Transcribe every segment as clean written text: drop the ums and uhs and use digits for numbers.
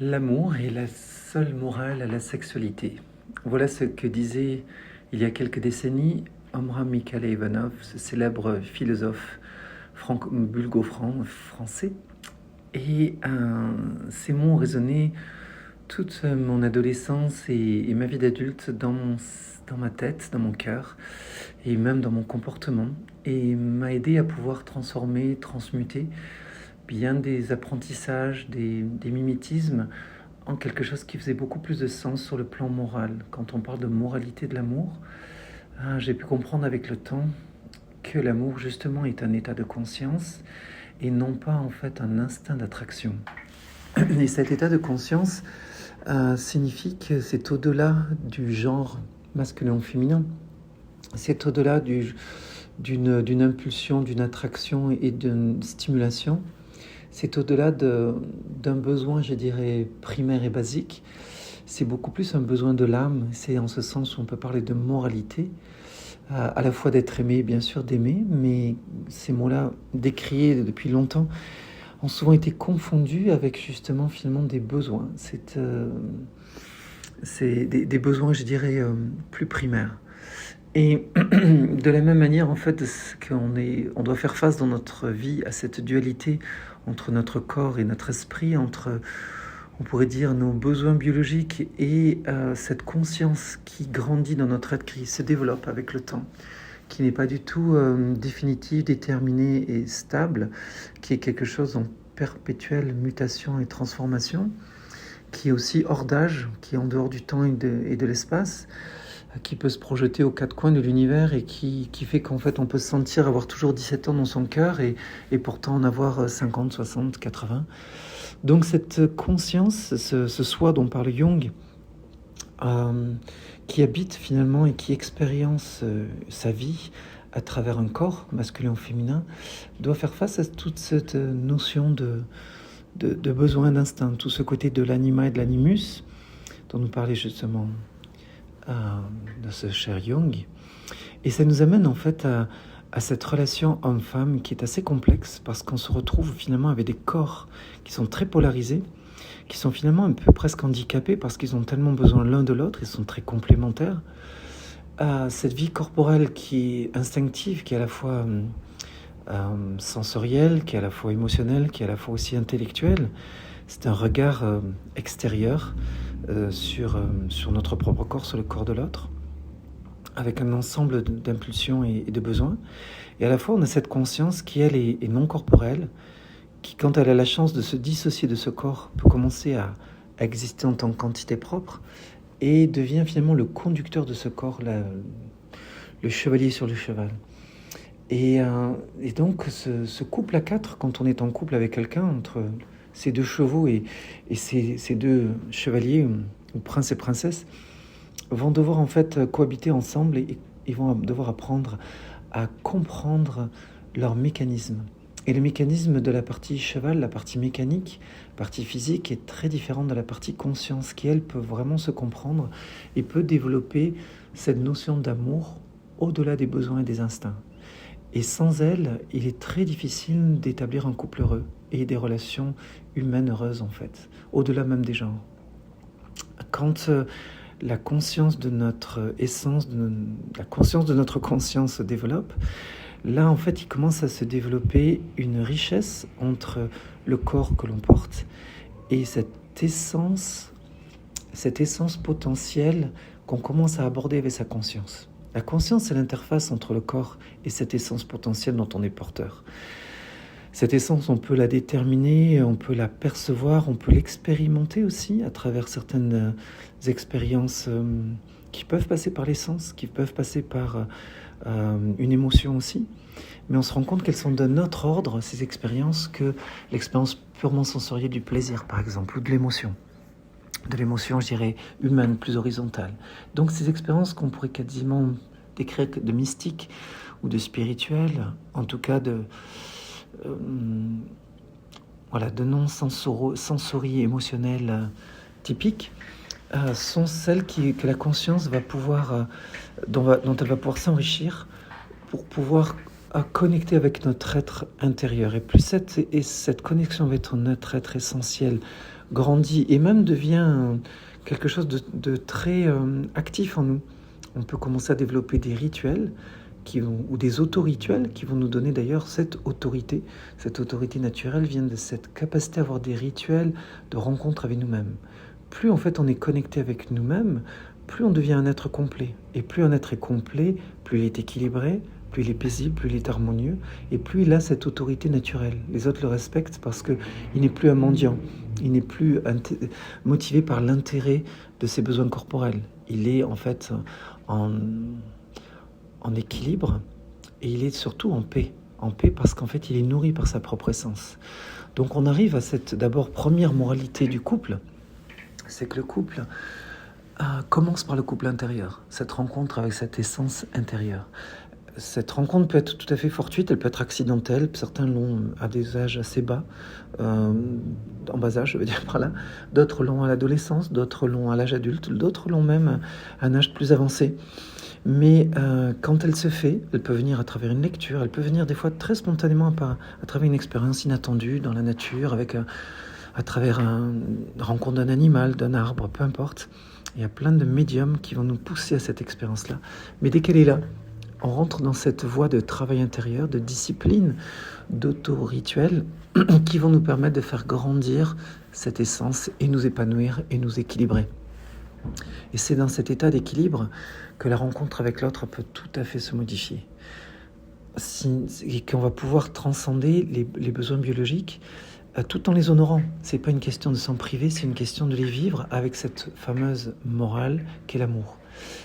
L'amour est la seule morale à la sexualité. Voilà ce que disait il y a quelques décennies Omraam Mikhaël Ivanov, ce célèbre philosophe bulgo-français. Et ces mots ont résonné toute mon adolescence et ma vie d'adulte dans ma tête, dans mon cœur et même dans mon comportement, et m'a aidé à pouvoir transformer, transmuter bien des apprentissages, des mimétismes en quelque chose qui faisait beaucoup plus de sens sur le plan moral. Quand on parle de moralité de l'amour, j'ai pu comprendre avec le temps que l'amour justement est un état de conscience et non pas en fait un instinct d'attraction. Et cet état de conscience signifie que c'est au-delà du genre masculin ou féminin, c'est au-delà d'une impulsion, d'une attraction et d'une stimulation. C'est au-delà d'un besoin, je dirais, primaire et basique. C'est beaucoup plus un besoin de l'âme. C'est en ce sens où on peut parler de moralité, à la fois d'être aimé, bien sûr d'aimer, mais ces mots-là, décriés depuis longtemps, ont souvent été confondus avec justement finalement des besoins. C'est des besoins, je dirais, plus primaires. Et de la même manière, en fait, on doit faire face dans notre vie à cette dualité entre notre corps et notre esprit, entre, on pourrait dire, nos besoins biologiques et cette conscience qui grandit dans notre être, qui se développe avec le temps, qui n'est pas du tout définitive, déterminée et stable, qui est quelque chose en perpétuelle mutation et transformation, qui est aussi hors d'âge, qui est en dehors du temps et de l'espace, qui peut se projeter aux quatre coins de l'univers et qui fait qu'en fait on peut se sentir avoir toujours 17 ans dans son cœur et pourtant en avoir 50, 60, 80. Donc cette conscience, ce soi dont parle Jung, qui habite finalement et qui expérience sa vie à travers un corps masculin ou féminin, doit faire face à toute cette notion de besoin d'instinct, tout ce côté de l'anima et de l'animus dont nous parlait justement de ce cher Jung. Et ça nous amène en fait à cette relation homme-femme qui est assez complexe parce qu'on se retrouve finalement avec des corps qui sont très polarisés, qui sont finalement un peu presque handicapés parce qu'ils ont tellement besoin l'un de l'autre, ils sont très complémentaires. Cette vie corporelle qui est instinctive, qui est à la fois sensorielle, qui est à la fois émotionnelle, qui est à la fois aussi intellectuelle, c'est un regard extérieur sur notre propre corps, sur le corps de l'autre, avec un ensemble d'impulsions et de besoins. Et à la fois, on a cette conscience qui, elle, est non corporelle, qui, quand elle a la chance de se dissocier de ce corps, peut commencer à exister en tant qu'entité propre et devient finalement le conducteur de ce corps, le chevalier sur le cheval. Et donc, ce couple à quatre, quand on est en couple avec quelqu'un, entre ces deux chevaux et ces deux chevaliers, ou princes et princesses, vont devoir en fait cohabiter ensemble et ils vont devoir apprendre à comprendre leur mécanisme. Et le mécanisme de la partie cheval, la partie mécanique, partie physique, est très différent de la partie conscience, qui elle peut vraiment se comprendre et peut développer cette notion d'amour au-delà des besoins et des instincts. Et sans elle, il est très difficile d'établir un couple heureux et des relations humaines heureuses en fait, au-delà même des genres. Quand la conscience de notre essence, la conscience de notre conscience se développe, là en fait il commence à se développer une richesse entre le corps que l'on porte et cette essence potentielle qu'on commence à aborder avec sa conscience. La conscience, c'est l'interface entre le corps et cette essence potentielle dont on est porteur. Cette essence, on peut la déterminer, on peut la percevoir, on peut l'expérimenter aussi à travers certaines expériences qui peuvent passer par les sens, qui peuvent passer par une émotion aussi. Mais on se rend compte qu'elles sont d'un autre ordre, ces expériences, que l'expérience purement sensorielle du plaisir, par exemple, ou de l'émotion, je dirais, humaine, plus horizontale. Donc ces expériences qu'on pourrait quasiment décrire de mystiques ou de spirituelles, en tout cas de non-sensories émotionnelles typiques, sont celles que la conscience va pouvoir, dont elle va pouvoir s'enrichir pour pouvoir connecter avec notre être intérieur. Et plus cette connexion avec notre être essentiel grandit et même devient quelque chose de très actif en nous, on peut commencer à développer des rituels ou des autorituels qui vont nous donner d'ailleurs cette autorité. Cette autorité naturelle vient de cette capacité à avoir des rituels de rencontre avec nous-mêmes. Plus en fait on est connecté avec nous-mêmes, plus on devient un être complet. Et plus un être est complet, plus il est équilibré, plus il est paisible, plus il est harmonieux, et plus il a cette autorité naturelle. Les autres le respectent parce qu'il n'est plus un mendiant, il n'est plus motivé par l'intérêt de ses besoins corporels. Il est en fait en équilibre, et il est surtout en paix parce qu'en fait il est nourri par sa propre essence. Donc on arrive à cette d'abord première moralité du couple, c'est que le couple commence par le couple intérieur, cette rencontre avec cette essence intérieure. Cette rencontre peut être tout à fait fortuite, elle peut être accidentelle, certains l'ont à des âges assez bas, en bas âge je veux dire par là, d'autres l'ont à l'adolescence, d'autres l'ont à l'âge adulte, d'autres l'ont même à un âge plus avancé. Mais quand elle se fait, elle peut venir à travers une lecture, elle peut venir des fois très spontanément à travers une expérience inattendue dans la nature, à travers une rencontre d'un animal, d'un arbre, peu importe. Il y a plein de médiums qui vont nous pousser à cette expérience-là. Mais dès qu'elle est là, on rentre dans cette voie de travail intérieur, de discipline, d'auto-rituel qui vont nous permettre de faire grandir cette essence et nous épanouir et nous équilibrer. Et c'est dans cet état d'équilibre que la rencontre avec l'autre peut tout à fait se modifier. Et qu'on va pouvoir transcender les besoins biologiques tout en les honorant. C'est pas une question de s'en priver, c'est une question de les vivre avec cette fameuse morale qu'est l'amour.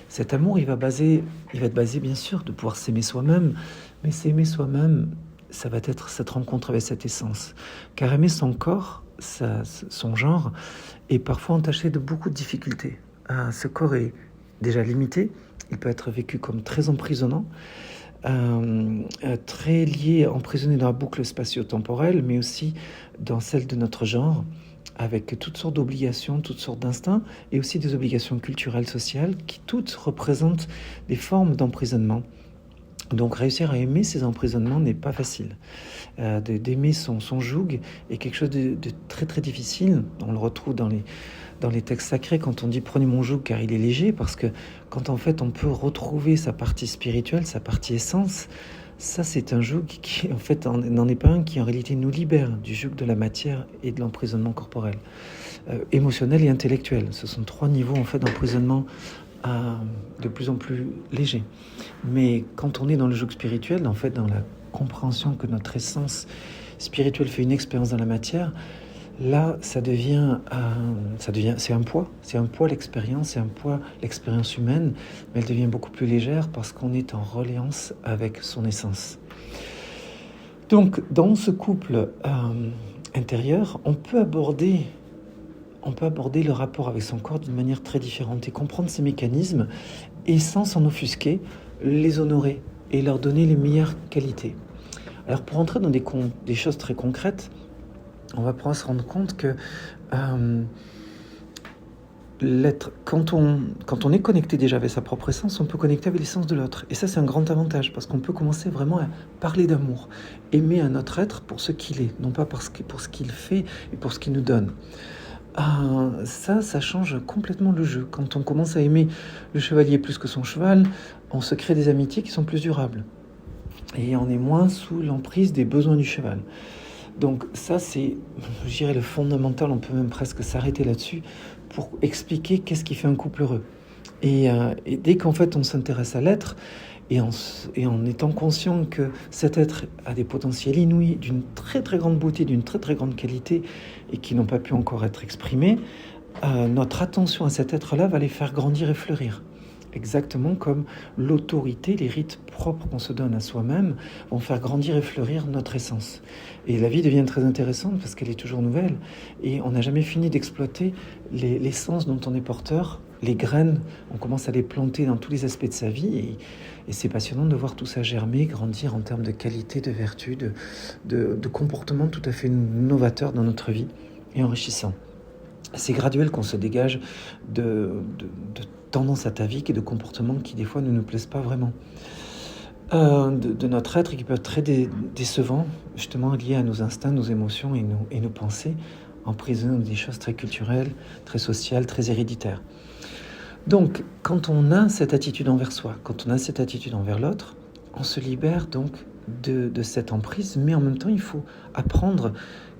Cet amour, il va être basé bien sûr de pouvoir s'aimer soi-même, mais s'aimer soi-même, ça va être cette rencontre avec cette essence. Car aimer son corps, son genre, est parfois entaché de beaucoup de difficultés. Ce corps est déjà limité, il peut être vécu comme très emprisonnant, très lié, emprisonné dans la boucle spatio-temporelle, mais aussi dans celle de notre genre, avec toutes sortes d'obligations, toutes sortes d'instincts, et aussi des obligations culturelles, sociales, qui toutes représentent des formes d'emprisonnement. Donc réussir à aimer ces emprisonnements n'est pas facile. D'aimer son joug est quelque chose de très très difficile. On le retrouve dans les textes sacrés quand on dit « prenez mon joug car il est léger », parce que quand en fait on peut retrouver sa partie spirituelle, sa partie essence, ça c'est un joug qui en fait n'en est pas un, qui en réalité nous libère du joug de la matière et de l'emprisonnement corporel, émotionnel et intellectuel. Ce sont 3 niveaux en fait d'emprisonnement de plus en plus légers. Mais quand on est dans le joug spirituel, en fait dans la compréhension que notre essence spirituelle fait une expérience dans la matière, là, c'est un poids l'expérience, c'est un poids l'expérience humaine, mais elle devient beaucoup plus légère parce qu'on est en reliance avec son essence. Donc, dans ce couple intérieur, on peut aborder le rapport avec son corps d'une manière très différente et comprendre ses mécanismes et sans s'en offusquer, les honorer et leur donner les meilleures qualités. Alors, pour entrer dans des choses très concrètes, on va pouvoir se rendre compte que quand on est connecté déjà avec sa propre essence, on peut connecter avec l'essence de l'autre. Et ça, c'est un grand avantage, parce qu'on peut commencer vraiment à parler d'amour, aimer un autre être pour ce qu'il est, non pas pour ce qu'il fait et pour ce qu'il nous donne. Ça change complètement le jeu. Quand on commence à aimer le chevalier plus que son cheval, on se crée des amitiés qui sont plus durables. Et on est moins sous l'emprise des besoins du cheval. Donc ça, c'est, je dirais, le fondamental, on peut même presque s'arrêter là-dessus pour expliquer qu'est-ce qui fait un couple heureux. Et dès qu'en fait on s'intéresse à l'être, et en étant conscient que cet être a des potentiels inouïs, d'une très très grande beauté, d'une très très grande qualité, et qui n'ont pas pu encore être exprimés, notre attention à cet être-là va les faire grandir et fleurir. Exactement comme l'autorité, les rites propres qu'on se donne à soi-même vont faire grandir et fleurir notre essence. Et la vie devient très intéressante parce qu'elle est toujours nouvelle et on n'a jamais fini d'exploiter l'essence dont on est porteur. Les graines, on commence à les planter dans tous les aspects de sa vie et c'est passionnant de voir tout ça germer, grandir en termes de qualité, de vertu, de comportement tout à fait novateur dans notre vie et enrichissant. C'est graduel qu'on se dégage de tendances ataviques et de comportements qui des fois ne nous plaisent pas vraiment. de notre être et qui peuvent être très décevants, justement liés à nos instincts, nos émotions et nos pensées, emprisonnés dans des choses très culturelles, très sociales, très héréditaires. Donc, quand on a cette attitude envers soi, quand on a cette attitude envers l'autre, on se libère donc de cette emprise, mais en même temps, il faut apprendre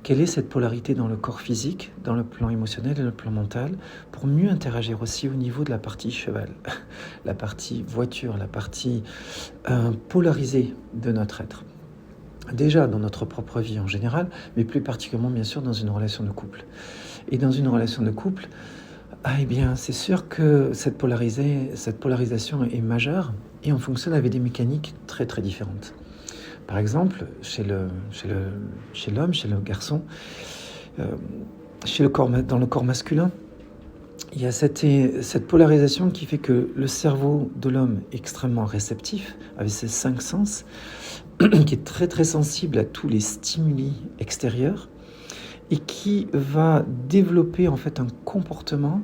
quelle est cette polarité dans le corps physique, dans le plan émotionnel et le plan mental, pour mieux interagir aussi au niveau de la partie cheval, la partie voiture, la partie polarisée de notre être. Déjà dans notre propre vie en général, mais plus particulièrement bien sûr dans une relation de couple. Et dans une relation de couple, eh bien, c'est sûr que cette polarisation est majeure et on fonctionne avec des mécaniques très très différentes. Par exemple, chez l'homme, chez le garçon, dans le corps masculin, il y a cette polarisation qui fait que le cerveau de l'homme est extrêmement réceptif, avec ses 5 sens, qui est très très sensible à tous les stimuli extérieurs et qui va développer en fait un comportement,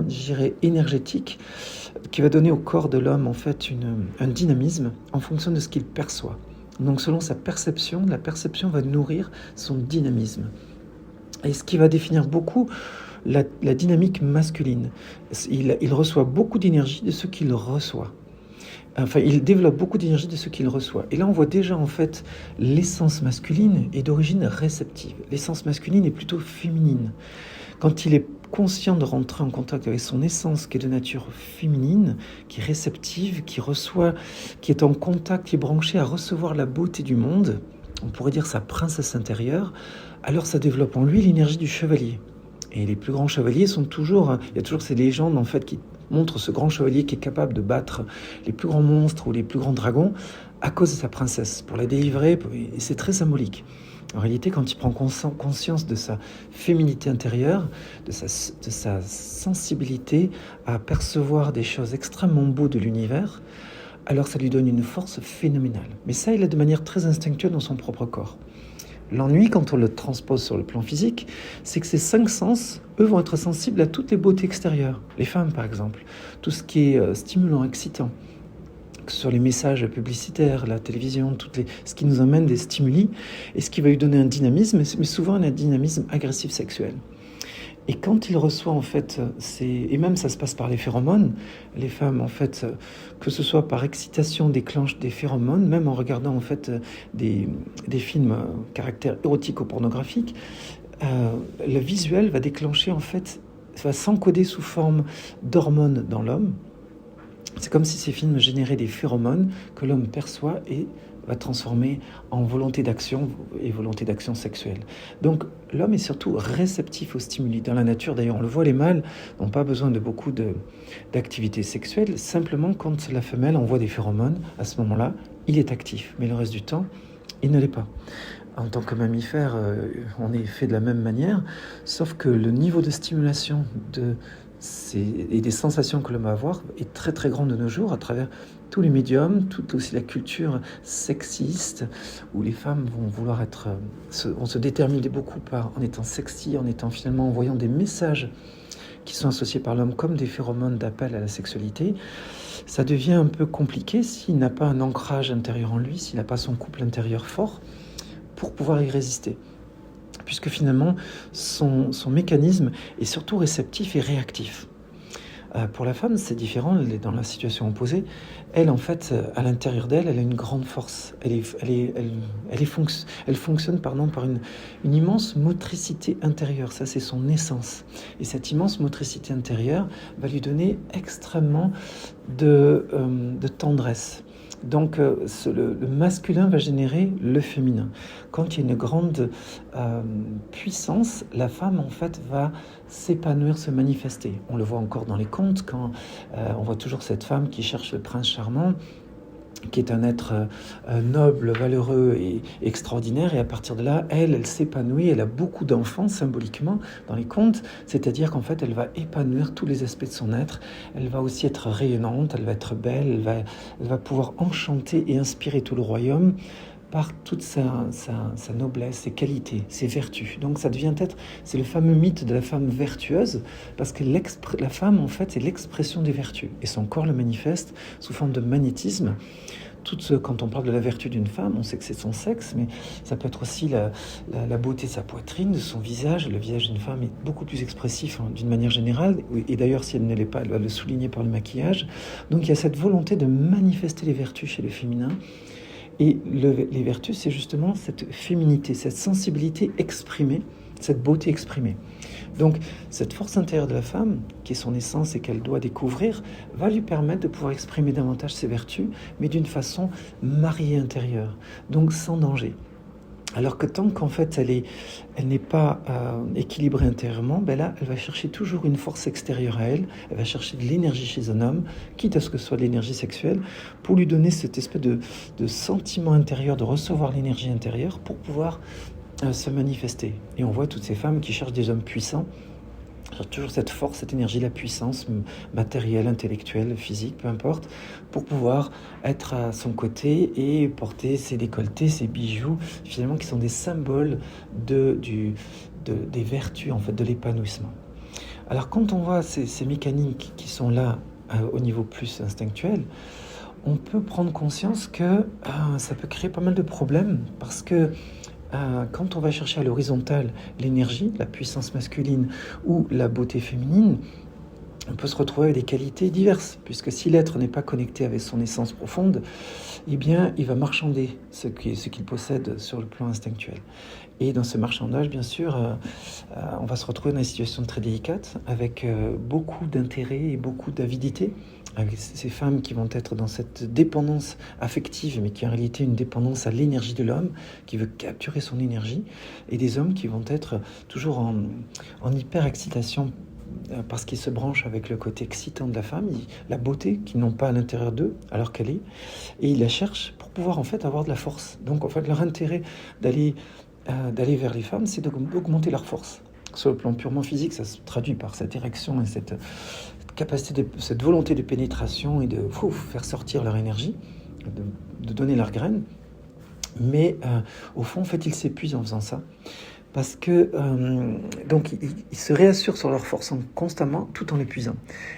je dirais, énergétique, qui va donner au corps de l'homme en fait un dynamisme en fonction de ce qu'il perçoit. Donc selon sa perception, la perception va nourrir son dynamisme. Et ce qui va définir beaucoup la dynamique masculine. Il reçoit beaucoup d'énergie de ce qu'il reçoit. Enfin, il développe beaucoup d'énergie de ce qu'il reçoit. Et là, on voit déjà, en fait, l'essence masculine est d'origine réceptive. L'essence masculine est plutôt féminine. Quand il est conscient de rentrer en contact avec son essence qui est de nature féminine, qui est réceptive, qui reçoit, qui est en contact, qui est branché à recevoir la beauté du monde, on pourrait dire sa princesse intérieure, alors ça développe en lui l'énergie du chevalier. Et les plus grands chevaliers sont toujours... Il y a toujours ces légendes, en fait, qui montrent ce grand chevalier qui est capable de battre les plus grands monstres ou les plus grands dragons à cause de sa princesse, pour la délivrer, et c'est très symbolique. En réalité, quand il prend conscience de sa féminité intérieure, de sa sensibilité à percevoir des choses extrêmement beaux de l'univers, alors ça lui donne une force phénoménale. Mais ça, il l'a de manière très instinctuelle dans son propre corps. L'ennui, quand on le transpose sur le plan physique, c'est que ces 5 sens, eux, vont être sensibles à toutes les beautés extérieures. Les femmes, par exemple, tout ce qui est stimulant, excitant, que ce soit les messages publicitaires, la télévision, ce qui nous amène des stimuli, et ce qui va lui donner un dynamisme, mais souvent un dynamisme agressif sexuel. Et quand il reçoit, en fait, et même ça se passe par les phéromones, les femmes, en fait, que ce soit par excitation, déclenchent des phéromones, même en regardant, en fait, des films caractère érotico-pornographique, le visuel va déclencher, en fait, va s'encoder sous forme d'hormones dans l'homme. C'est comme si ces films généraient des phéromones que l'homme perçoit et va transformer en volonté d'action et volonté d'action sexuelle. Donc l'homme est surtout réceptif aux stimuli. Dans la nature, d'ailleurs, on le voit, les mâles n'ont pas besoin de beaucoup d'activité sexuelle. Simplement, quand la femelle envoie des phéromones, à ce moment-là, il est actif. Mais le reste du temps, il ne l'est pas. En tant que mammifère, on est fait de la même manière, sauf que le niveau de stimulation et des sensations que l'homme va avoir est très très grand de nos jours à travers tous les médiums, toute aussi la culture sexiste où les femmes vont vouloir vont se déterminer beaucoup en étant sexy, en étant finalement envoyant des messages qui sont associés par l'homme comme des phéromones d'appel à la sexualité. Ça devient un peu compliqué s'il n'a pas un ancrage intérieur en lui, s'il n'a pas son couple intérieur fort pour pouvoir y résister. Puisque finalement, son mécanisme est surtout réceptif et réactif. Pour la femme, c'est différent, elle est dans la situation opposée. Elle, en fait, à l'intérieur d'elle, elle a une grande force. Elle fonctionne par une immense motricité intérieure. Ça, c'est son essence. Et cette immense motricité intérieure va lui donner extrêmement de tendresse. Donc le masculin va générer le féminin. Quand il y a une grande puissance, la femme en fait va s'épanouir, se manifester. On le voit encore dans les contes, quand on voit toujours cette femme qui cherche le prince charmant, qui est un être noble, valeureux et extraordinaire, et à partir de là, elle s'épanouit, elle a beaucoup d'enfants symboliquement dans les contes, c'est-à-dire qu'en fait, elle va épanouir tous les aspects de son être, elle va aussi être rayonnante, elle va être belle, elle va pouvoir enchanter et inspirer tout le royaume par toute sa noblesse, ses qualités, ses vertus. Donc ça devient c'est le fameux mythe de la femme vertueuse, parce que la femme, en fait, c'est l'expression des vertus. Et son corps le manifeste sous forme de magnétisme. Quand on parle de la vertu d'une femme, on sait que c'est son sexe, mais ça peut être aussi la beauté de sa poitrine, de son visage. Le visage d'une femme est beaucoup plus expressif d'une manière générale, et d'ailleurs, si elle ne l'est pas, elle va le souligner par le maquillage. Donc il y a cette volonté de manifester les vertus chez le féminin. Et les vertus, c'est justement cette féminité, cette sensibilité exprimée, cette beauté exprimée. Donc, cette force intérieure de la femme, qui est son essence et qu'elle doit découvrir, va lui permettre de pouvoir exprimer davantage ses vertus, mais d'une façon mariée intérieure, donc sans danger. Alors que tant qu'en fait elle n'est pas équilibrée intérieurement, ben là elle va chercher toujours une force extérieure à elle, elle va chercher de l'énergie chez un homme, quitte à ce que ce soit de l'énergie sexuelle, pour lui donner cette espèce de sentiment intérieur, de recevoir l'énergie intérieure pour pouvoir se manifester. Et on voit toutes ces femmes qui cherchent des hommes puissants, cherchent toujours cette force, cette énergie, la puissance matérielle, intellectuelle, physique, peu importe, pour pouvoir être à son côté et porter ses décolletés, ses bijoux, finalement qui sont des symboles des vertus, en fait, de l'épanouissement. Alors quand on voit ces mécaniques qui sont là au niveau plus instinctuel, on peut prendre conscience que ça peut créer pas mal de problèmes, parce que quand on va chercher à l'horizontale l'énergie, la puissance masculine ou la beauté féminine, on peut se retrouver avec des qualités diverses, puisque si l'être n'est pas connecté avec son essence profonde, eh bien, il va marchander ce qu'il possède sur le plan instinctuel. Et dans ce marchandage, bien sûr, on va se retrouver dans des situations très délicates, avec beaucoup d'intérêt et beaucoup d'avidité, avec ces femmes qui vont être dans cette dépendance affective, mais qui est en réalité une dépendance à l'énergie de l'homme, qui veut capturer son énergie, et des hommes qui vont être toujours en hyper-excitation, parce qu'ils se branchent avec le côté excitant de la femme, la beauté qu'ils n'ont pas à l'intérieur d'eux, alors qu'elle est, et ils la cherchent pour pouvoir en fait avoir de la force. Donc en fait, leur intérêt d'aller vers les femmes, c'est d'augmenter leur force. Sur le plan purement physique, ça se traduit par cette érection et cette capacité, cette volonté de pénétration et de faire sortir leur énergie, de donner leur graine. Mais au fond, en fait, ils s'épuisent en faisant ça. Parce que donc ils se réassurent sur leur force constamment, tout en l'épuisant.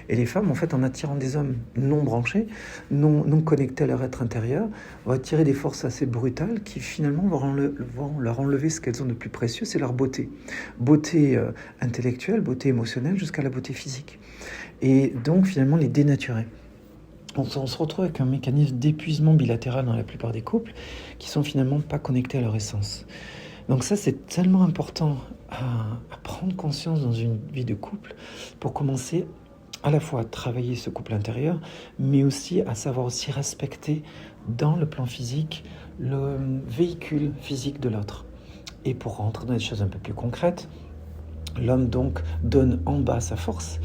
Et les femmes, en fait, en attirant des hommes non branchés, non connectés à leur être intérieur, vont attirer des forces assez brutales qui finalement vont leur enlever ce qu'elles ont de plus précieux, c'est leur beauté. Beauté intellectuelle, beauté émotionnelle, jusqu'à la beauté physique. Et donc finalement les dénaturer. On se retrouve avec un mécanisme d'épuisement bilatéral dans la plupart des couples qui sont finalement pas connectés à leur essence. Donc ça, c'est tellement important à prendre conscience dans une vie de couple pour commencer à la fois à travailler ce couple intérieur, mais aussi à savoir aussi respecter dans le plan physique le véhicule physique de l'autre. Et pour rentrer dans des choses un peu plus concrètes, l'homme donc donne en bas sa force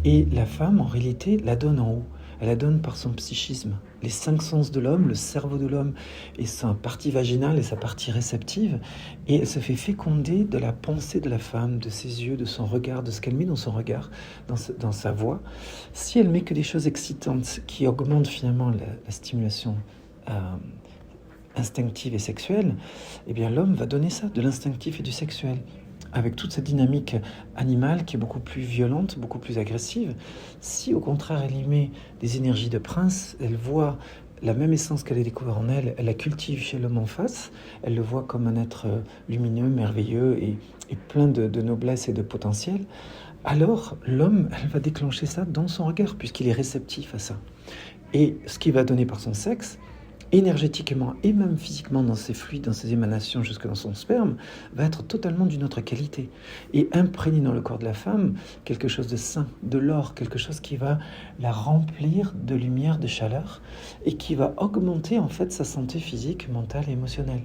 et la femme en réalité la donne en haut. Elle la donne par son psychisme. Les 5 sens de l'homme, le cerveau de l'homme et sa partie vaginale et sa partie réceptive. Et elle se fait féconder de la pensée de la femme, de ses yeux, de son regard, de ce qu'elle met dans son regard, dans sa voix. Si elle met que des choses excitantes qui augmentent finalement la stimulation instinctive et sexuelle, eh bien l'homme va donner ça, de l'instinctif et du sexuel, avec toute cette dynamique animale qui est beaucoup plus violente, beaucoup plus agressive. Si au contraire elle y met des énergies de prince, elle voit la même essence qu'elle a découvert en elle, elle la cultive chez l'homme en face, elle le voit comme un être lumineux, merveilleux et plein de noblesse et de potentiel, alors l'homme, elle va déclencher ça dans son regard, puisqu'il est réceptif à ça. Et ce qu'il va donner par son sexe, énergétiquement et même physiquement dans ses fluides, dans ses émanations jusque dans son sperme, va être totalement d'une autre qualité et imprégner dans le corps de la femme quelque chose de sain, de l'or, quelque chose qui va la remplir de lumière, de chaleur et qui va augmenter en fait sa santé physique, mentale et émotionnelle.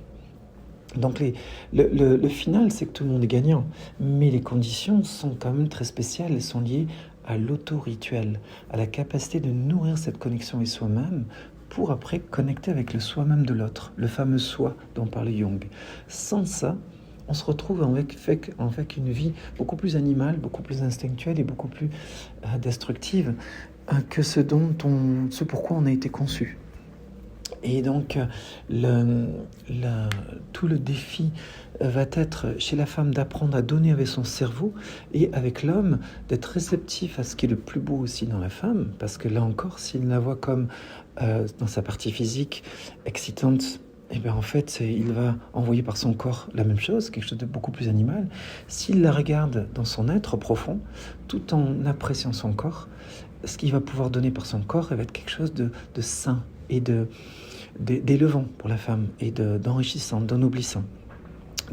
Donc le final, c'est que tout le monde est gagnant, mais les conditions sont quand même très spéciales, elles sont liées à l'auto-rituel, à la capacité de nourrir cette connexion avec soi-même pour après connecter avec le soi-même de l'autre, le fameux soi dont parlait Jung. Sans ça, on se retrouve avec une vie beaucoup plus animale, beaucoup plus instinctuelle et beaucoup plus destructive que ce pourquoi on a été conçu. Et donc, le, tout le défi va être chez la femme d'apprendre à donner avec son cerveau et avec l'homme d'être réceptif à ce qui est le plus beau aussi dans la femme, parce que là encore, s'il la voit comme dans sa partie physique excitante, et bien en fait, il va envoyer par son corps la même chose, quelque chose de beaucoup plus animal. S'il la regarde dans son être profond, tout en appréciant son corps, ce qu'il va pouvoir donner par son corps va être quelque chose de sain et d'élevant pour la femme et d'enrichissant, d'ennoblissant.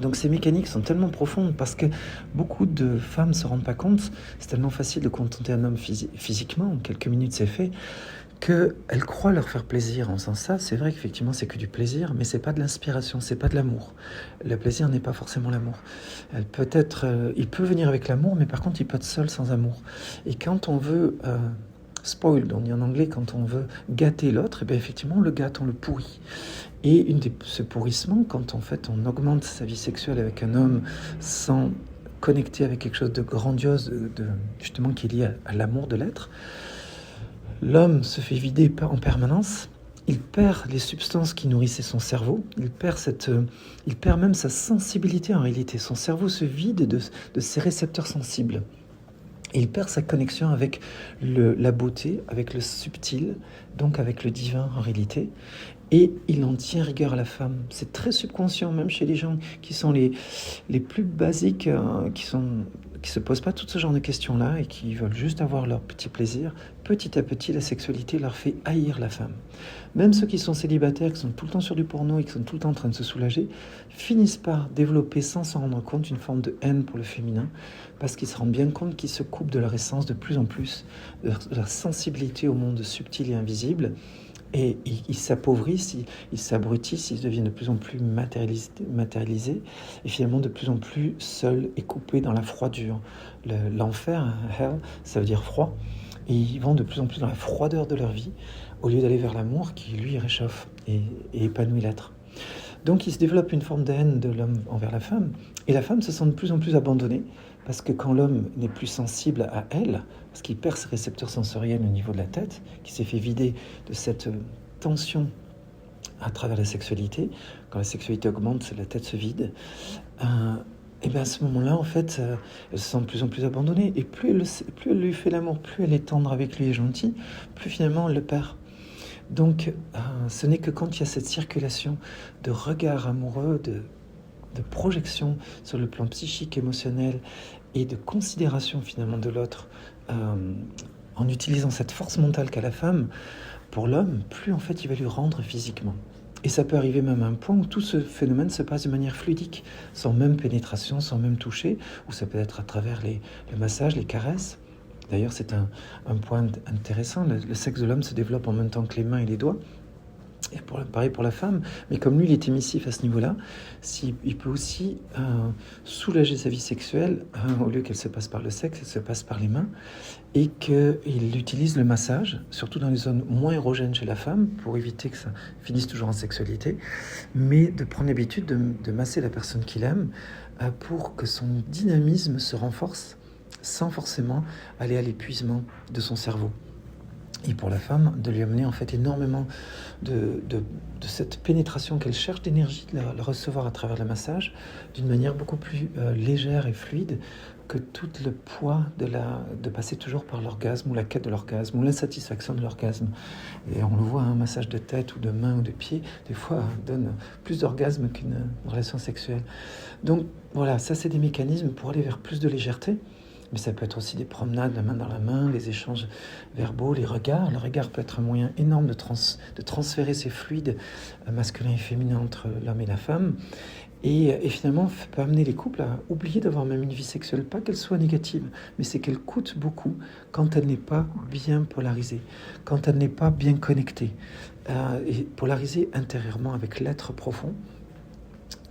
Donc ces mécaniques sont tellement profondes parce que beaucoup de femmes ne se rendent pas compte, c'est tellement facile de contenter un homme physiquement, en quelques minutes c'est fait, qu'elles croient leur faire plaisir en faisant ça. C'est vrai qu'effectivement c'est que du plaisir, mais c'est pas de l'inspiration, c'est pas de l'amour. Le plaisir n'est pas forcément l'amour. Il peut venir avec l'amour, mais par contre il peut être seul sans amour. Et quand on veut spoiled, on dit en anglais, quand on veut gâter l'autre, et bien effectivement on le gâte, on le pourrit. Et ce pourrissement, quand en fait on augmente sa vie sexuelle avec un homme sans connecter avec quelque chose de grandiose, justement qui est lié à l'amour de l'être, l'homme se fait vider en permanence, il perd les substances qui nourrissaient son cerveau, il perd même sa sensibilité en réalité. Son cerveau se vide de ses récepteurs sensibles. Et il perd sa connexion avec la beauté, avec le subtil, donc avec le divin en réalité. Et il en tient rigueur à la femme. C'est très subconscient, même chez les gens qui sont les plus basiques, qui se posent pas tout ce genre de questions-là et qui veulent juste avoir leur petit plaisir. Petit à petit, la sexualité leur fait haïr la femme. Même ceux qui sont célibataires, qui sont tout le temps sur du porno et qui sont tout le temps en train de se soulager, finissent par développer, sans s'en rendre compte, une forme de haine pour le féminin, parce qu'ils se rendent bien compte qu'ils se coupent de leur essence de plus en plus, de leur sensibilité au monde subtil et invisible. Et ils s'appauvrissent, ils s'abrutissent, ils deviennent de plus en plus matérialisés et finalement de plus en plus seuls et coupés dans la froidure. L'enfer, hell, ça veut dire froid. Et ils vont de plus en plus dans la froideur de leur vie au lieu d'aller vers l'amour qui, lui, réchauffe et épanouit l'être. Donc il se développe une forme de haine de l'homme envers la femme. Et la femme se sent de plus en plus abandonnée parce que quand l'homme n'est plus sensible à elle, parce qu'il perd ses récepteurs sensoriels au niveau de la tête, qui s'est fait vider de cette tension à travers la sexualité, quand la sexualité augmente, la tête se vide, et bien à ce moment-là, en fait, elle se sent de plus en plus abandonnée. Et plus elle lui fait l'amour, plus elle est tendre avec lui et gentille, plus finalement elle le perd. Donc, ce n'est que quand il y a cette circulation de regard amoureux, de projection sur le plan psychique, émotionnel et de considération finalement de l'autre, en utilisant cette force mentale qu'a la femme, pour l'homme, plus en fait il va lui rendre physiquement. Et ça peut arriver même à un point où tout ce phénomène se passe de manière fluidique, sans même pénétration, sans même toucher, ou ça peut être à travers les massages, les caresses. D'ailleurs, c'est un point intéressant, le sexe de l'homme se développe en même temps que les mains et les doigts. Et pareil pour la femme, mais comme lui il est émissif à ce niveau-là, il peut aussi soulager sa vie sexuelle, au lieu qu'elle se passe par le sexe, elle se passe par les mains, et qu'il utilise le massage, surtout dans les zones moins érogènes chez la femme, pour éviter que ça finisse toujours en sexualité, mais de prendre l'habitude de masser la personne qu'il aime pour que son dynamisme se renforce, sans forcément aller à l'épuisement de son cerveau. Et pour la femme, de lui amener en fait énormément de cette pénétration qu'elle cherche d'énergie, de la recevoir à travers le massage, d'une manière beaucoup plus légère et fluide que tout le poids de passer toujours par l'orgasme ou la quête de l'orgasme ou l'insatisfaction de l'orgasme. Et on le voit, un massage de tête ou de main ou de pied, des fois donne plus d'orgasme qu'une relation sexuelle. Donc voilà, ça c'est des mécanismes pour aller vers plus de légèreté. Mais ça peut être aussi des promenades, la main dans la main, les échanges verbaux, les regards. Le regard peut être un moyen énorme de transférer ces fluides masculins et féminins entre l'homme et la femme. Et finalement, peut amener les couples à oublier d'avoir même une vie sexuelle. Pas qu'elle soit négative, mais c'est qu'elle coûte beaucoup quand elle n'est pas bien polarisée, quand elle n'est pas bien connectée. Et polarisée intérieurement avec l'être profond,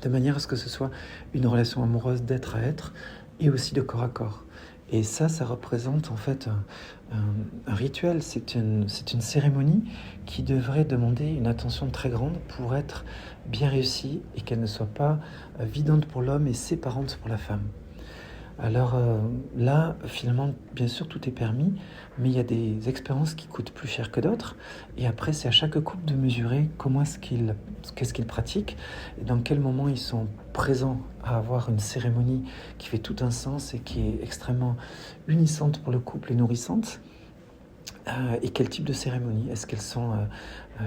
de manière à ce que ce soit une relation amoureuse d'être à être et aussi de corps à corps. Et ça représente en fait un rituel, c'est une cérémonie qui devrait demander une attention très grande pour être bien réussie et qu'elle ne soit pas vidante pour l'homme et séparante pour la femme. Alors là, finalement, bien sûr, tout est permis, mais il y a des expériences qui coûtent plus cher que d'autres. Et après, c'est à chaque couple de mesurer qu'est-ce qu'ils pratiquent et dans quel moment ils sont présents à avoir une cérémonie qui fait tout un sens et qui est extrêmement unissante pour le couple et nourrissante. Et quel type de cérémonie? Est-ce qu'elles sont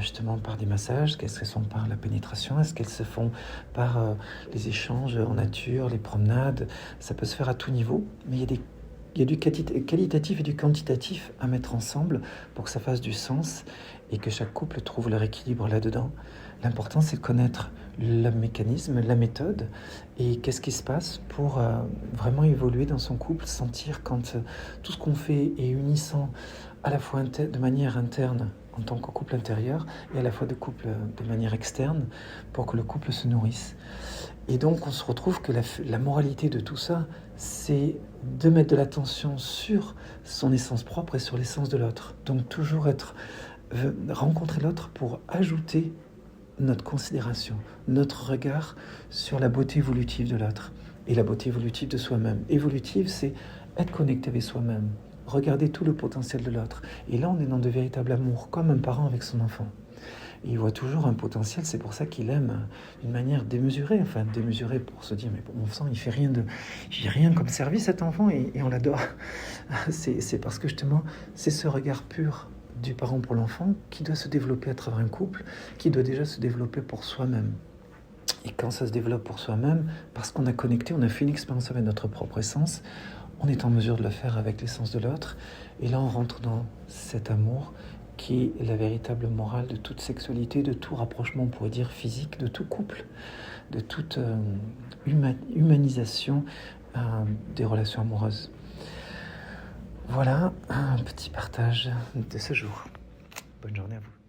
justement par des massages? Est-ce qu'elles sont par la pénétration? Est-ce qu'elles se font par les échanges en nature, les promenades? Ça peut se faire à tout niveau, mais il y a du qualitatif et du quantitatif à mettre ensemble pour que ça fasse du sens et que chaque couple trouve leur équilibre là-dedans. L'important, c'est de connaître le mécanisme, la méthode et qu'est-ce qui se passe pour vraiment évoluer dans son couple, sentir quand tout ce qu'on fait est unissant à la fois de manière interne en tant que couple intérieur et à la fois de manière externe pour que le couple se nourrisse. Et donc on se retrouve que la moralité de tout ça, c'est de mettre de l'attention sur son essence propre et sur l'essence de l'autre. Donc toujours rencontrer l'autre pour ajouter notre considération, notre regard sur la beauté évolutive de l'autre et la beauté évolutive de soi-même. Évolutive, c'est être connecté avec soi-même, regarder tout le potentiel de l'autre. Et là, on est dans de véritables amours, comme un parent avec son enfant. Et il voit toujours un potentiel, c'est pour ça qu'il aime d'une manière démesurée, enfin démesurée pour se dire, mais bon sang, il fait rien comme service cet enfant et on l'adore. C'est parce que justement, c'est ce regard pur du parent pour l'enfant qui doit se développer à travers un couple, qui doit déjà se développer pour soi-même. Et quand ça se développe pour soi-même, parce qu'on a connecté, on a fait une expérience avec notre propre essence, on est en mesure de le faire avec l'essence de l'autre. Et là, on rentre dans cet amour qui est la véritable morale de toute sexualité, de tout rapprochement, on pourrait dire physique, de tout couple, de toute humanisation des relations amoureuses. Voilà un petit partage de ce jour. Bonne journée à vous.